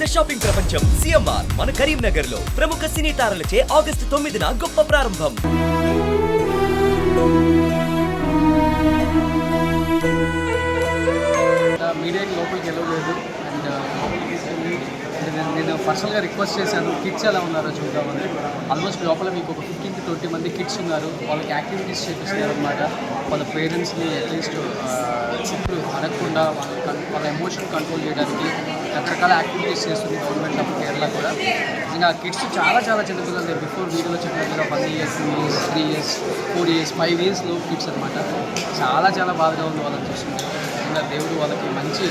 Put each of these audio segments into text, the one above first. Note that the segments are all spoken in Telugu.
పెద్ద షాపింగ్ ప్రపంచం సిఎంఆర్ మన కరీంనగర్ లో ప్రముఖ సినీ తారలచే ఆగస్టు 9న గొప్ప ప్రారంభం. మీడియాకి లోపలికి వెళ్ళలేదు అండ్ నేను పర్సనల్గా రిక్వెస్ట్ చేశాను, కిడ్స్ ఎలా ఉన్నారో చూద్దామని. ఆల్మోస్ట్ లోపల మీకు ఒక 15 to 20 మంది కిడ్స్ ఉన్నారు. వాళ్ళకి యాక్టివిటీస్ చేపిస్తారు అనమాట. వాళ్ళ పేరెంట్స్ని అట్లీస్ట్ చుట్టూ అడగకుండా వాళ్ళ ఎమోషన్ కంట్రోల్ చేయడానికి రకరకాల యాక్టివిటీస్ చేస్తుంది గవర్నమెంట్ ఆఫ్ కేరళ కూడా. ఇంకా కిడ్స్ చాలా చిన్నపిల్లలు, బిఫోర్ వీడియోలో చెప్పినట్టుగా 1 year, 2 years, 3 years, 4 years, 5 years లో కిడ్స్ అనమాట. చాలా బాధగా ఉంది వాళ్ళని చూస్తుంటే. ఇంకా దేవుడు వాళ్ళకి మంచి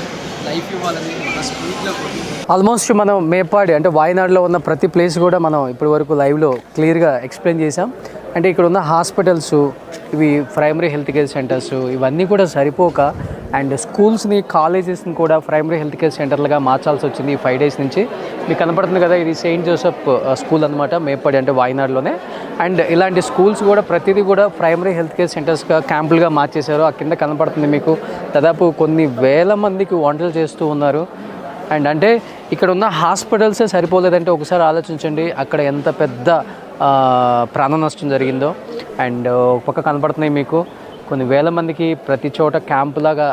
లైఫ్ ఇవ్వాలని మనస్ఫూర్తిగా కోరుకుంటున్నాను. ఆల్మోస్ట్ మనం మేపాడి అంటే వాయనాడులో ఉన్న ప్రతి ప్లేస్ కూడా మనం ఇప్పటి వరకు లైవ్లో క్లియర్గా ఎక్స్ప్లెయిన్ చేసాం. అంటే ఇక్కడ ఉన్న హాస్పిటల్స్, ఇవి ప్రైమరీ హెల్త్ కేర్ సెంటర్స్, ఇవన్నీ కూడా సరిపోక అండ్ స్కూల్స్ని, కాలేజెస్ని కూడా ప్రైమరీ హెల్త్ కేర్ సెంటర్లుగా మార్చాల్సి వచ్చింది ఈ 5 days నుంచి. మీకు కనపడుతుంది కదా, ఇది సెయింట్ జోసెఫ్ స్కూల్ అనమాట, మేపాడి అంటే వాయనాడులోనే. అండ్ ఇలాంటి స్కూల్స్ కూడా ప్రతిదీ కూడా ప్రైమరీ హెల్త్ కేర్ సెంటర్స్గా క్యాంపులుగా మార్చేశారు. ఆ కింద కనపడుతుంది మీకు దాదాపు కొన్ని వేల మందికి వంటలు చేస్తూ ఉన్నారు. అండ్ అంటే ఇక్కడ ఉన్న హాస్పిటల్సే సరిపోలేదంటే ఒకసారి ఆలోచించండి అక్కడ ఎంత పెద్ద ప్రాణ నష్టం జరిగిందో. అండ్ పక్క కనపడుతున్నాయి మీకు కొన్ని వేల మందికి ప్రతి చోట క్యాంపులాగా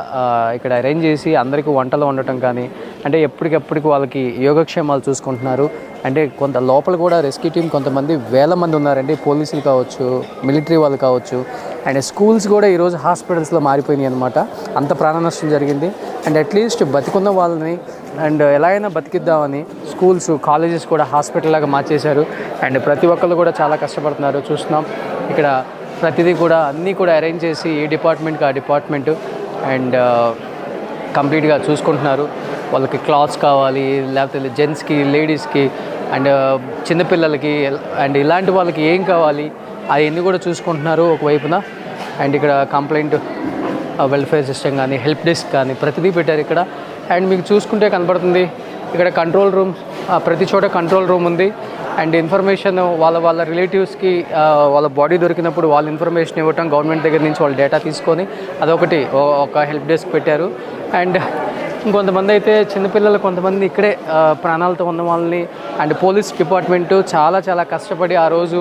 ఇక్కడ అరేంజ్ చేసి అందరికీ వంటలు వండటం కానీ, అంటే ఎప్పటికెప్పటికి వాళ్ళకి యోగక్షేమాలు చూసుకుంటున్నారు. అంటే కొంత లోపల కూడా రెస్క్యూ టీం కొంతమంది వేల మంది ఉన్నారండి, పోలీసులు కావచ్చు, మిలిటరీ వాళ్ళు కావచ్చు. అండ్ స్కూల్స్ కూడా ఈరోజు హాస్పిటల్స్లో మారిపోయినాయి అనమాట. అంత ప్రాణ నష్టం జరిగింది. అండ్ అట్లీస్ట్ బతికున్న వాళ్ళని అండ్ ఎలా అయినా బతికిద్దామని స్కూల్స్, కాలేజెస్ కూడా హాస్పిటల్ లాగా మార్చేశారు. అండ్ ప్రతి ఒక్కళ్ళు కూడా చాలా కష్టపడుతున్నారు. చూస్తున్నాం ఇక్కడ ప్రతిదీ కూడా అన్నీ కూడా అరేంజ్ చేసి ఏ డిపార్ట్మెంట్కి ఆ డిపార్ట్మెంటు అండ్ కంప్లీట్గా చూసుకుంటున్నారు. వాళ్ళకి క్లాత్స్ కావాలి, లేకపోతే జెంట్స్కి, లేడీస్కి అండ్ చిన్నపిల్లలకి అండ్ ఇలాంటి వాళ్ళకి ఏం కావాలి అవన్నీ కూడా చూసుకుంటున్నారు ఒకవైపున. అండ్ ఇక్కడ కంప్లైంట్ వెల్ఫేర్ సిస్టమ్ కానీ, హెల్ప్ డెస్క్ కానీ ప్రతిదీ పెట్టారు ఇక్కడ. అండ్ మీకు చూసుకుంటే కనపడుతుంది ఇక్కడ కంట్రోల్ రూమ్, ప్రతి చోట కంట్రోల్ రూమ్ ఉంది. అండ్ ఇన్ఫర్మేషన్ వాళ్ళ రిలేటివ్స్కి వాళ్ళ బాడీ దొరికినప్పుడు వాళ్ళ ఇన్ఫర్మేషన్ ఇవ్వటం, గవర్నమెంట్ దగ్గర నుంచి వాళ్ళ డేటా తీసుకొని అదొకటి ఒక హెల్ప్ డెస్క్ పెట్టారు. అండ్ ఇంకొంతమంది అయితే చిన్నపిల్లలు కొంతమంది ఇక్కడే ప్రాణాలతో ఉన్న వాళ్ళని అండ్ పోలీస్ డిపార్ట్మెంటు చాలా కష్టపడి ఆ రోజు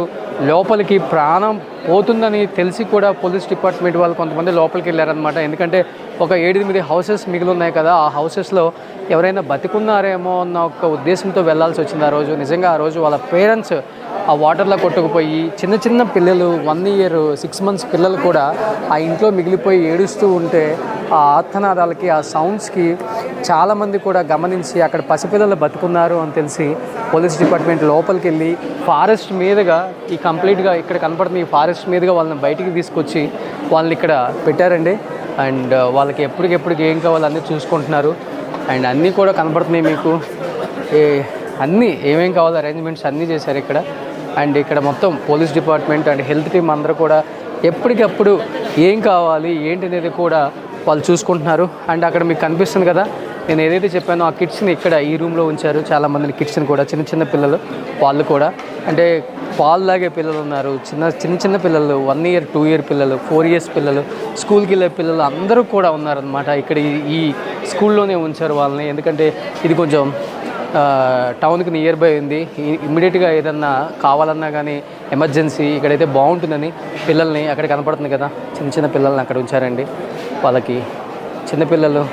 లోపలికి ప్రాణం పోతుందని తెలిసి కూడా పోలీస్ డిపార్ట్మెంట్ వాళ్ళు కొంతమంది లోపలికి వెళ్ళారనమాట. ఎందుకంటే ఒక 7-8 హౌసెస్ మిగిలి ఉన్నాయి కదా, ఆ హౌసెస్లో ఎవరైనా బతికున్నారేమో అన్న ఒక ఉద్దేశంతో వెళ్లాల్సి వచ్చింది ఆ రోజు. నిజంగా ఆ రోజు వాళ్ళ పేరెంట్స్ ఆ వాటర్లో కొట్టుకుపోయి చిన్న పిల్లలు 1 year 6 months పిల్లలు కూడా ఆ ఇంట్లో మిగిలిపోయి ఏడుస్తూ ఉంటే ఆ ఆర్తనాదాలకి, ఆ సౌండ్స్కి చాలామంది కూడా గమనించి అక్కడ పసిపిల్లలు బతుకున్నారు అని తెలిసి పోలీస్ డిపార్ట్మెంట్ లోపలికి వెళ్ళి ఫారెస్ట్ మీదుగా ఈ కంప్లీట్గా ఇక్కడ కనపడుతుంది ఈ ఫారెస్ట్ మీదుగా వాళ్ళని బయటికి తీసుకొచ్చి వాళ్ళని ఇక్కడ పెట్టారండి. అండ్ వాళ్ళకి ఎప్పటికెప్పటికి ఏం కావాలో అన్నీ చూసుకుంటున్నారు. అండ్ అన్నీ కూడా కనపడుతున్నాయి మీకు, అన్నీ ఏమేం కావాలో అరేంజ్మెంట్స్ అన్నీ చేశారు ఇక్కడ. అండ్ ఇక్కడ మొత్తం police department and health team అందరూ కూడా ఎప్పటికప్పుడు ఏం కావాలి ఏంటి అనేది కూడా వాళ్ళు చూసుకుంటున్నారు. అండ్ అక్కడ మీకు కనిపిస్తుంది కదా, నేను ఏదైతే చెప్పానో ఆ కిడ్స్ని ఇక్కడ ఈ రూమ్లో ఉంచారు. చాలామందిని కిడ్స్ని కూడా, చిన్న పిల్లలు వాళ్ళు కూడా, అంటే పాలు లాగే పిల్లలు ఉన్నారు, చిన్న పిల్లలు, 1 year 2 year పిల్లలు, 4 years పిల్లలు, స్కూల్కి వెళ్ళే పిల్లలు అందరూ కూడా ఉన్నారనమాట. ఇక్కడ ఈ స్కూల్లోనే ఉంచారు వాళ్ళని. ఎందుకంటే ఇది కొంచెం టౌన్కి నియర్ బై ఉంది. ఇమ్మీడియట్గా ఏదన్నా కావాలన్నా కానీ ఎమర్జెన్సీ ఇక్కడైతే బాగుంటుందని పిల్లల్ని అక్కడ కనపడుతుంది కదా, చిన్న పిల్లల్ని అక్కడ ఉంచారండి. వాళ్ళకి చిన్నపిల్లలు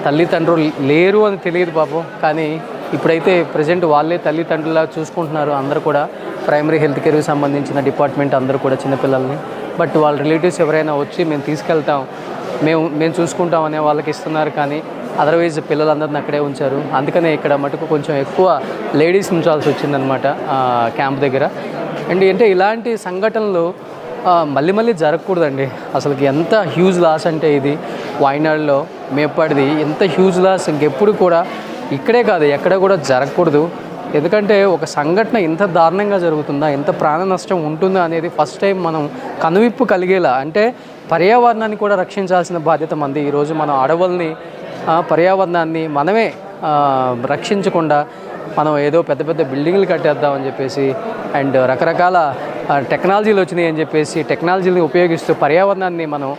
తల్లిదండ్రులు లేరు అని తెలియదు పాపం, కానీ ఇప్పుడైతే ప్రజెంట్ వాళ్ళే తల్లిదండ్రులా చూసుకుంటున్నారు. అందరూ కూడా ప్రైమరీ హెల్త్ కేర్కి సంబంధించిన డిపార్ట్మెంట్ అందరూ కూడా చిన్నపిల్లల్ని. బట్ వాళ్ళ రిలేటివ్స్ ఎవరైనా వచ్చి మేము తీసుకెళ్తాం, మేము చూసుకుంటాం అనే వాళ్ళకి ఇస్తున్నారు. కానీ అదర్వైజ్ పిల్లలందరిని అక్కడే ఉంచారు. అందుకనే ఇక్కడ మటుకు కొంచెం ఎక్కువ లేడీస్ ఉంచాల్సి వచ్చిందనమాట క్యాంప్ దగ్గర. అండ్ అంటే ఇలాంటి సంఘటనలు మళ్ళీ జరగకూడదండి. అసలుకి ఎంత హ్యూజ్ లాస్ అంటే ఇది వాయనాడులో మేపాడిది ఎంత హ్యూజ్ లాస్ ఇంకెప్పుడు కూడా ఇక్కడే కాదు ఎక్కడ కూడా జరగకూడదు. ఎందుకంటే ఒక సంఘటన ఇంత దారుణంగా జరుగుతుందా, ఎంత ప్రాణ నష్టం ఉంటుందా అనేది ఫస్ట్ టైం మనం కనువిప్పు కలిగేలా, అంటే పర్యావరణాన్ని కూడా రక్షించాల్సిన బాధ్యత మంది. ఈరోజు మనం అడవుల్ని, పర్యావరణాన్ని మనమే రక్షించకుండా మనం ఏదో పెద్ద బిల్డింగ్లు కట్టేద్దామని చెప్పేసి అండ్ రకరకాల టెక్నాలజీలు వచ్చినాయి అని చెప్పేసి టెక్నాలజీని ఉపయోగిస్తూ పర్యావరణాన్ని మనం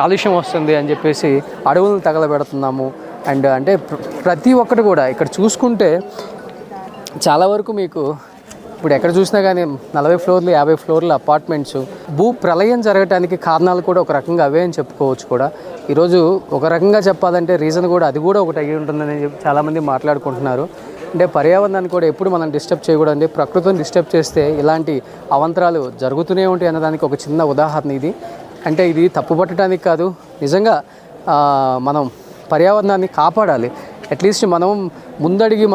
కాలుష్యం వస్తుంది అని చెప్పేసి అడవులను తగలబెడుతున్నాము. అండ్ అంటే ప్రతి ఒక్కటి కూడా ఇక్కడ చూసుకుంటే చాలా వరకు మీకు ఇప్పుడు ఎక్కడ చూసినా కానీ 40 ఫ్లోర్లు 50 ఫ్లోర్ల అపార్ట్మెంట్స్, భూ ప్రళయం జరగడానికి కారణాలు కూడా ఒక రకంగా అవే అని చెప్పుకోవచ్చు కూడా. ఈరోజు ఒక రకంగా చెప్పాలంటే రీజన్ కూడా అది కూడా ఒకటి అయ్యి ఉంటుందని చెప్పి చాలామంది మాట్లాడుకుంటున్నారు. అంటే పర్యావరణాన్ని కూడా ఎప్పుడు మనం డిస్టర్బ్ చేయకూడదండి. ప్రకృతిని డిస్టర్బ్ చేస్తే ఇలాంటి అవంతరాలు జరుగుతూనే ఉంటాయి అన్నదానికి ఒక చిన్న ఉదాహరణ ఇది. అంటే ఇది తప్పు పట్టడానికి కాదు, నిజంగా మనం పర్యావరణాన్ని కాపాడాలి. అట్లీస్ట్ మనం ముందడిగి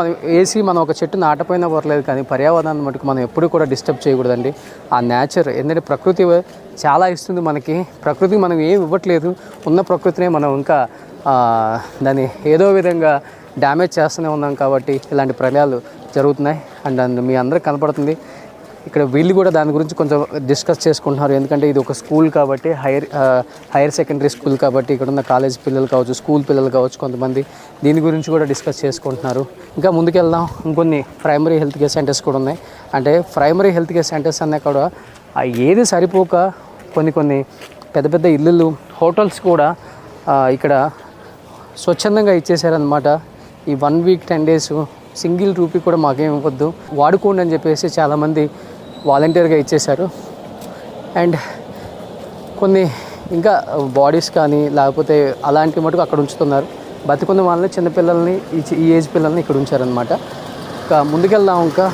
మనం ఒక చెట్టు నాటపోయినా పర్లేదు, కానీ పర్యావరణాన్ని మటుకు మనం ఎప్పుడు కూడా డిస్టర్బ్ చేయకూడదండి. ఆ నేచర్ ఎందుకంటే ప్రకృతి చాలా ఇస్తుంది మనకి. ప్రకృతికి మనం ఏం ఇవ్వట్లేదు, ఉన్న ప్రకృతినే మనం ఇంకా దాన్ని ఏదో విధంగా డ్యామేజ్ చేస్తూనే ఉన్నాం. కాబట్టి ఇలాంటి ప్రళయాలు జరుగుతున్నాయి. అండ్ మీ అందరికి కనపడుతుంది ఇక్కడ వీళ్ళు కూడా దాని గురించి కొంచెం డిస్కస్ చేసుకుంటున్నారు. ఎందుకంటే ఇది ఒక స్కూల్ కాబట్టి, హైయర్ సెకండరీ స్కూల్ కాబట్టి ఇక్కడ ఉన్న కాలేజ్ పిల్లలు కావచ్చు, స్కూల్ పిల్లలు కావచ్చు, కొంతమంది దీని గురించి కూడా డిస్కస్ చేసుకుంటున్నారు. ఇంకా ముందుకెళ్దాం. ఇంకొన్ని ప్రైమరీ హెల్త్ కేర్ సెంటర్స్ కూడా ఉన్నాయి. అంటే ప్రైమరీ హెల్త్ కేర్ సెంటర్స్ అన్నా కూడా ఏది సరిపోక కొన్ని పెద్ద పెద్ద ఇల్లులు, హోటల్స్ కూడా ఇక్కడ స్వచ్ఛందంగా ఇచ్చేసారనమాట. ఈ 1 వీక్ 10 డేస్ సింగిల్ రూపీ కూడా మాకేం ఇవ్వద్దు, వాడుకోండి అని చెప్పేసి చాలామంది వాలంటీర్గా ఇచ్చేశారు. అండ్ కొన్ని ఇంకా బాడీస్ కానీ లేకపోతే అలాంటి మటుకు అక్కడ ఉంచుతున్నారు. బతికున్న వాళ్ళని, చిన్నపిల్లల్ని, ఈ ఏజ్ పిల్లల్ని ఇక్కడ ఉంచారనమాట. ఇంకా ముందుకెళ్దాం. ఇంకా